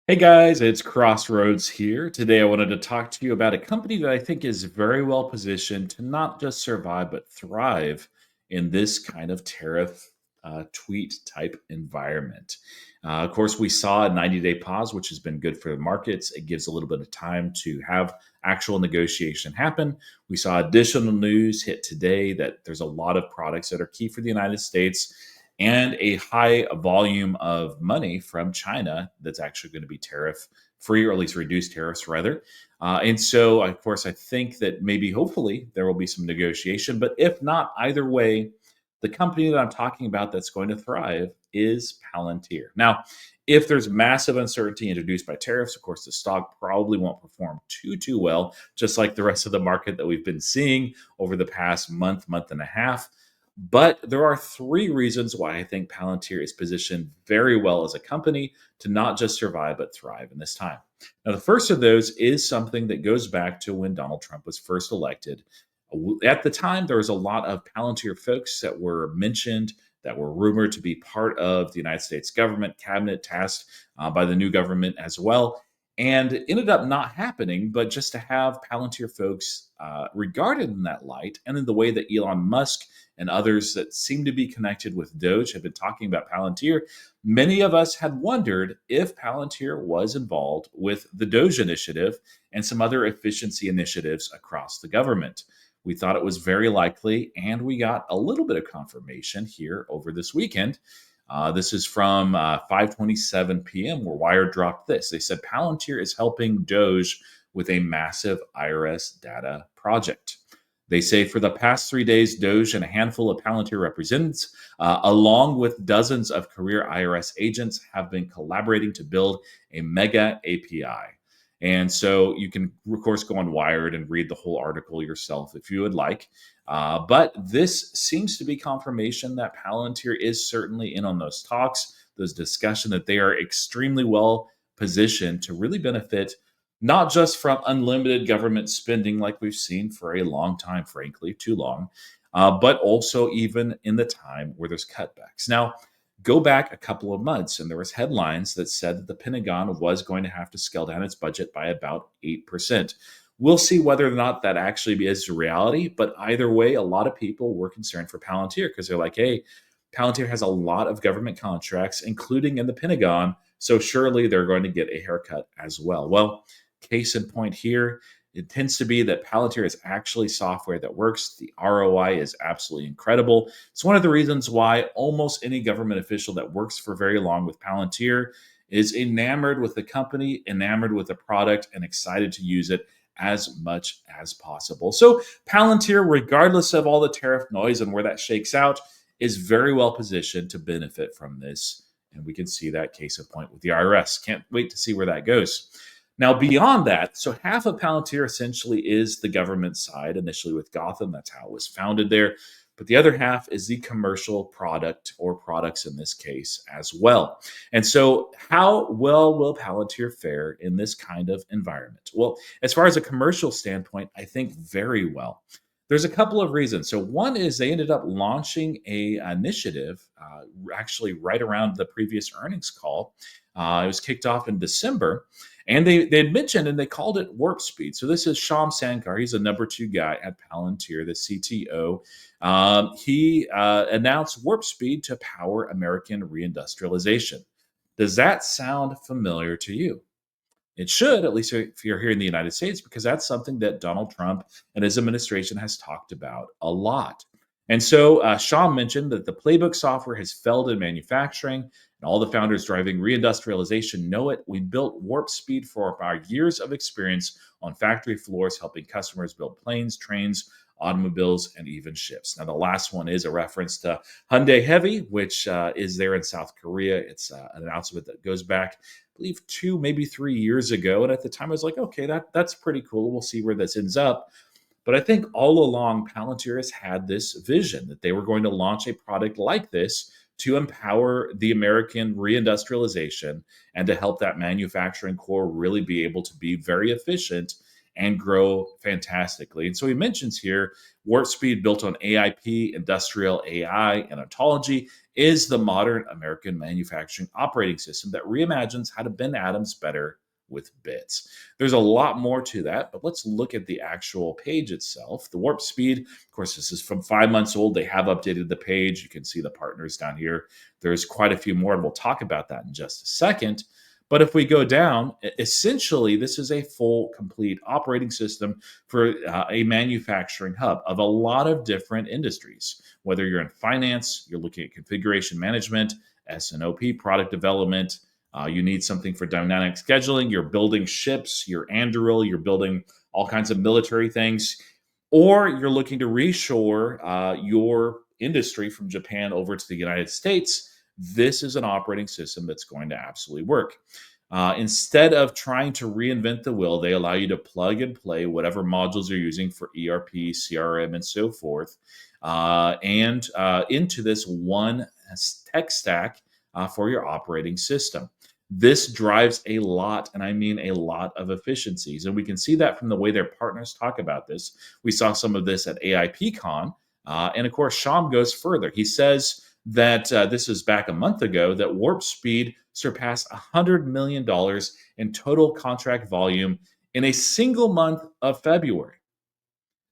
Hey guys, it's Crossroads here. Today I wanted to talk to you about a company that I think is very well positioned to not just survive but thrive in this kind of tariff tweet type environment. Of course, we saw a 90-day pause, which has been good for the markets. It gives a little bit of time to have actual negotiation happen. We saw additional news hit today that there's a lot of products that are key for the United States and a high volume of money from China that's actually going to be tariff free, or at least reduced tariffs rather. And so, of course, I think that maybe hopefully there will be some negotiation. But if not, either way, the company that I'm talking about that's going to thrive is Palantir. Now, if there's massive uncertainty introduced by tariffs, of course, the stock probably won't perform too well, just like the rest of the market that we've been seeing over the past month and a half. But there are three reasons why I think Palantir is positioned very well as a company to not just survive, but thrive in this time. Now, the first of those is something that goes back to when Donald Trump was first elected. At the time, there was a lot of Palantir folks that were mentioned, that were rumored to be part of the United States government, cabinet tasked by the new government as well. And it ended up not happening, but just to have Palantir folks regarded in that light, and in the way that Elon Musk and others that seem to be connected with DOGE have been talking about Palantir, many of us had wondered if Palantir was involved with the DOGE initiative and some other efficiency initiatives across the government. We thought it was very likely, and we got a little bit of confirmation here over this weekend. This is from 5:27 p.m. where Wired dropped this. They said Palantir is helping DOGE with a massive IRS data project. They say for the past 3 days, DOGE and a handful of Palantir representatives, along with dozens of career IRS agents, have been collaborating to build a mega API. And so you can, of course, go on Wired and read the whole article yourself if you would like. But this seems to be confirmation that Palantir is certainly in on those talks, those discussion that they are extremely well positioned to really benefit not just from unlimited government spending like we've seen for a long time, frankly, too long, but also even in the time where there's cutbacks. Now, go back a couple of months and there was headlines that said that the Pentagon was going to have to scale down its budget by about 8%. We'll see whether or not that actually is the reality, but either way, a lot of people were concerned for Palantir because they're like, hey, Palantir has a lot of government contracts, including in the Pentagon, so surely they're going to get a haircut as well. Well, case in point here, it tends to be that Palantir is actually software that works. The ROI is absolutely incredible. It's one of the reasons why almost any government official that works for very long with Palantir is enamored with the company, enamored with the product, and excited to use it as much as possible. So Palantir, regardless of all the tariff noise and where that shakes out, is very well positioned to benefit from this. And we can see that case in point with the IRS. Can't wait to see where that goes. Now, beyond that, so half of Palantir essentially is the government side, initially with Gotham. That's how it was founded there. But the other half is the commercial product, or products in this case as well. And so, how well will Palantir fare in this kind of environment? Well, as far as a commercial standpoint, I think very well. There's a couple of reasons. So, one is they ended up launching a initiative actually right around the previous earnings call. It was kicked off in December, and they had mentioned and they called it Warp Speed. So this is Sham Sankar. He's the number two guy at Palantir, the CTO. He announced Warp Speed to power American reindustrialization. Does that sound familiar to you? It should, at least if you're here in the United States, because that's something that Donald Trump and his administration has talked about a lot. And so Sham mentioned that the playbook software has failed in manufacturing, and all the founders driving reindustrialization know it. We built Warp Speed for our years of experience on factory floors, helping customers build planes, trains, automobiles, and even ships. Now, the last one is a reference to Hyundai Heavy, which is there in South Korea. It's an announcement that goes back, I believe, 2, maybe 3 years ago. And at the time, I was like, okay, that's pretty cool. We'll see where this ends up. But I think all along, Palantir has had this vision that they were going to launch a product like this to empower the American reindustrialization and to help that manufacturing core really be able to be very efficient and grow fantastically. And so he mentions here Warp Speed built on AIP, industrial AI, and ontology. is the modern American manufacturing operating system that reimagines how to bend atoms better with bits. There's a lot more to that, but let's look at the actual page itself. The warp speed, of course, this is from 5 months old. They have updated the page. You can see the partners down here. There's quite a few more, and we'll talk about that in just a second. But if we go down, essentially, this is a full, complete operating system for a manufacturing hub of a lot of different industries. Whether you're in finance, you're looking at configuration management, S&OP, product development, you need something for dynamic scheduling, you're building ships, you're Anduril, you're building all kinds of military things, or you're looking to reshore your industry from Japan over to the United States. This is an operating system that's going to absolutely work. Instead of trying to reinvent the wheel, they allow you to plug and play whatever modules you're using for ERP, CRM, and so forth, and into this one tech stack for your operating system. This drives a lot, and I mean a lot of efficiencies. And we can see that from the way their partners talk about this. We saw some of this at AIPCon. And of course, Sham goes further. He says that this is back a month ago that Warp Speed surpassed $100 million in total contract volume in a single month of February.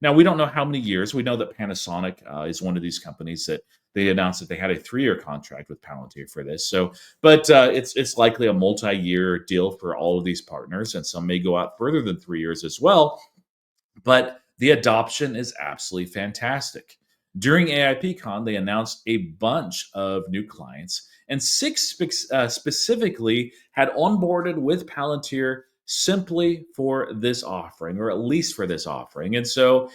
Now, we don't know how many years. We know that Panasonic is one of these companies that they announced that they had a 3-year contract with Palantir for this. So, but it's likely a multi-year deal for all of these partners, and some may go out further than 3 years as well. But the adoption is absolutely fantastic. During AIPCon, they announced a bunch of new clients, and 6 specifically had onboarded with Palantir simply for this offering, or at least for this offering. And so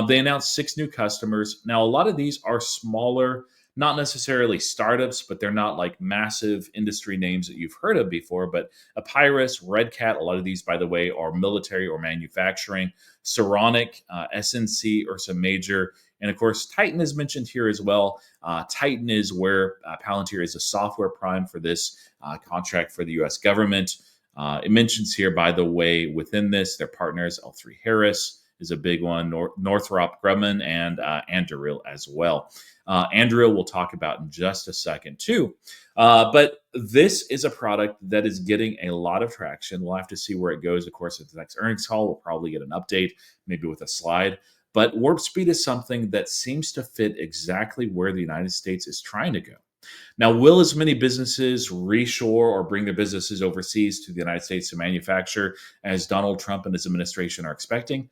they announced 6 new customers. Now, a lot of these are smaller, not necessarily startups, but they're not like massive industry names that you've heard of before. But Apyrus, Red Cat, a lot of these, by the way, are military or manufacturing. Saronic, SNC, Ursa Major, and of course, Titan is mentioned here as well. Titan is where Palantir is a software prime for this contract for the US government. It mentions here, by the way, within this, their partners, L3 Harris is a big one, Northrop Grumman, and Anduril as well. Anduril we'll talk about in just a second, too. But this is a product that is getting a lot of traction. We'll have to see where it goes. Of course, at the next earnings call, we'll probably get an update, maybe with a slide. But warp speed is something that seems to fit exactly where the United States is trying to go. Now, will as many businesses reshore or bring their businesses overseas to the United States to manufacture as Donald Trump and his administration are expecting?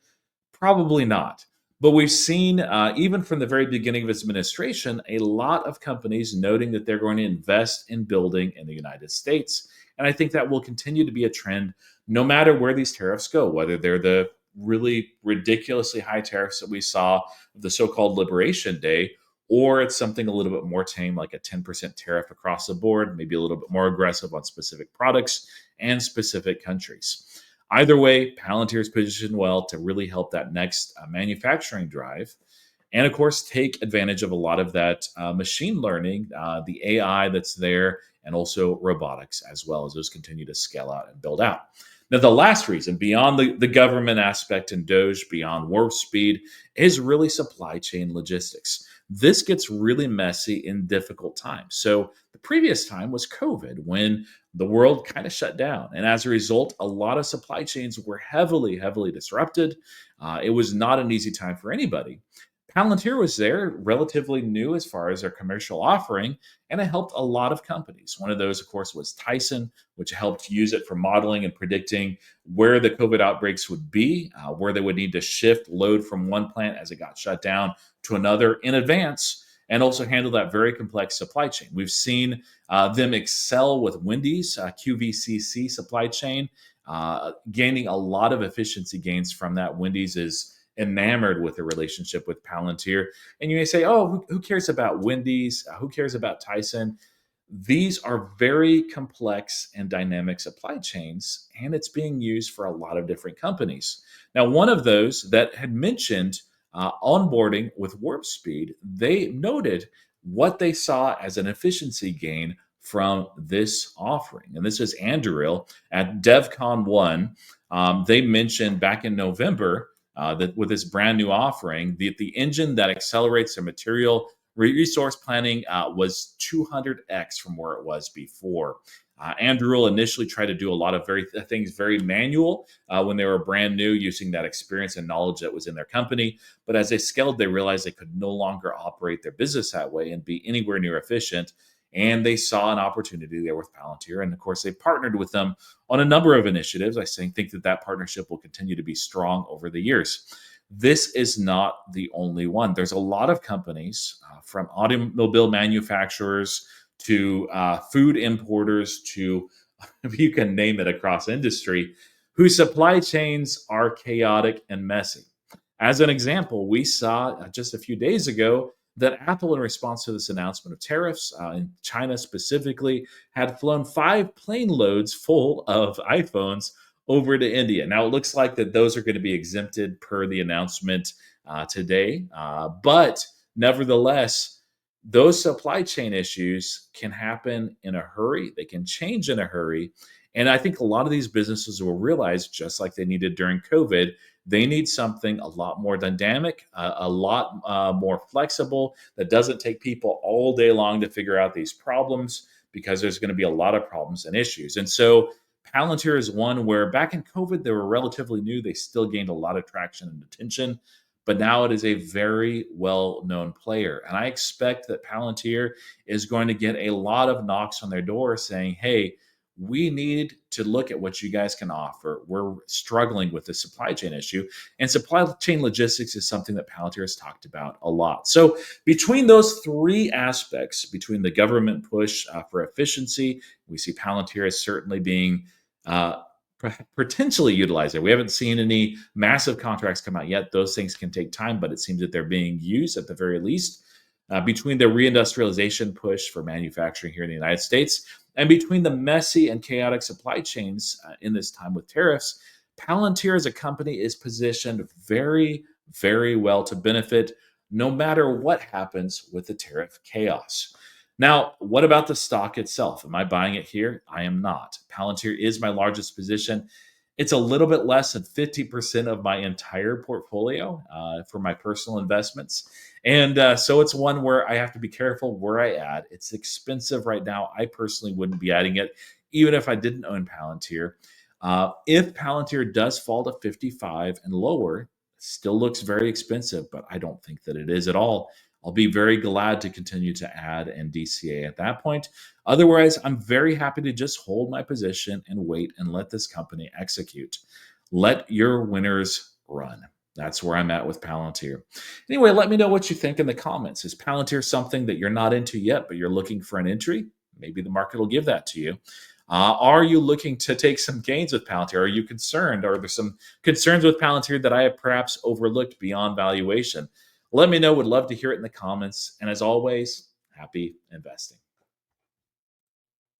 Probably not. But we've seen, even from the very beginning of his administration, a lot of companies noting that they're going to invest in building in the United States. And I think that will continue to be a trend no matter where these tariffs go, whether they're the really ridiculously high tariffs that we saw the so-called Liberation Day, or it's something a little bit more tame, like a 10% tariff across the board, maybe a little bit more aggressive on specific products and specific countries. Either way, Palantir is positioned well to really help that next manufacturing drive. And of course, take advantage of a lot of that machine learning, the AI that's there, and also robotics as well, as those continue to scale out and build out. Now, the last reason, beyond the government aspect and DOGE, beyond warp speed, is really supply chain logistics. This gets really messy in difficult times. So the previous time was COVID, when the world kind of shut down. And as a result, a lot of supply chains were heavily, heavily disrupted. It was not an easy time for anybody. Palantir was there, relatively new as far as their commercial offering, and it helped a lot of companies. One of those, of course, was Tyson, which helped use it for modeling and predicting where the COVID outbreaks would be, where they would need to shift load from one plant as it got shut down to another in advance, and also handle that very complex supply chain. We've seen them excel with Wendy's QVCC supply chain, gaining a lot of efficiency gains from that. Wendy's is enamored with a relationship with Palantir. And you may say, oh, who cares about Wendy's? Who cares about Tyson? These are very complex and dynamic supply chains, and it's being used for a lot of different companies. Now, one of those that had mentioned onboarding with Warp Speed, they noted what they saw as an efficiency gain from this offering. And this is Anduril at DevCon 1. They mentioned back in November that with this brand new offering, the engine that accelerates their material Resource planning was 200x from where it was before. Andrew Rule initially tried to do a lot of things very manual when they were brand new, using that experience and knowledge that was in their company. But as they scaled, they realized they could no longer operate their business that way and be anywhere near efficient. And they saw an opportunity there with Palantir. And of course, they partnered with them on a number of initiatives. I think that that partnership will continue to be strong over the years. This is not the only one. There's a lot of companies, from automobile manufacturers to food importers to you can name it across industry, whose supply chains are chaotic and messy. As an example, we saw just a few days ago that Apple, in response to this announcement of tariffs in China specifically, had flown 5 plane loads full of iPhones over to India. Now, it looks like that those are going to be exempted per the announcement today. But nevertheless, those supply chain issues can happen in a hurry. They can change in a hurry. And I think a lot of these businesses will realize, just like they needed during COVID, they need something a lot more dynamic, a lot more flexible, that doesn't take people all day long to figure out these problems, because there's going to be a lot of problems and issues. And so Palantir is one where back in COVID, they were relatively new. They still gained a lot of traction and attention, but now it is a very well known player. And I expect that Palantir is going to get a lot of knocks on their door saying, hey, we need to look at what you guys can offer. We're struggling with the supply chain issue. And supply chain logistics is something that Palantir has talked about a lot. So, between those three aspects, between the government push for efficiency, we see Palantir as certainly being uh, potentially utilized. We haven't seen any massive contracts come out yet. Those things can take time, but it seems that they're being used at the very least. Between the reindustrialization push for manufacturing here in the United States, and between the messy and chaotic supply chains in this time with tariffs, Palantir as a company is positioned very, very well to benefit no matter what happens with the tariff chaos. Now, what about the stock itself? Am I buying it here? I am not. Palantir is my largest position. It's a little bit less than 50% of my entire portfolio for my personal investments. And so it's one where I have to be careful where I add. It's expensive right now. I personally wouldn't be adding it, even if I didn't own Palantir. If Palantir does fall to 55 and lower, still looks very expensive, but I don't think that it is at all. I'll be very glad to continue to add and DCA at that point. Otherwise, I'm very happy to just hold my position and wait and let this company execute. Let your winners run. That's where I'm at with Palantir. Anyway, let me know what you think in the comments. Is Palantir something that you're not into yet, but you're looking for an entry? Maybe the market will give that to you. Are you looking to take some gains with Palantir? Are you concerned? Are there some concerns with Palantir that I have perhaps overlooked beyond valuation? Let me know. Would love to hear it in the comments. And as always, happy investing.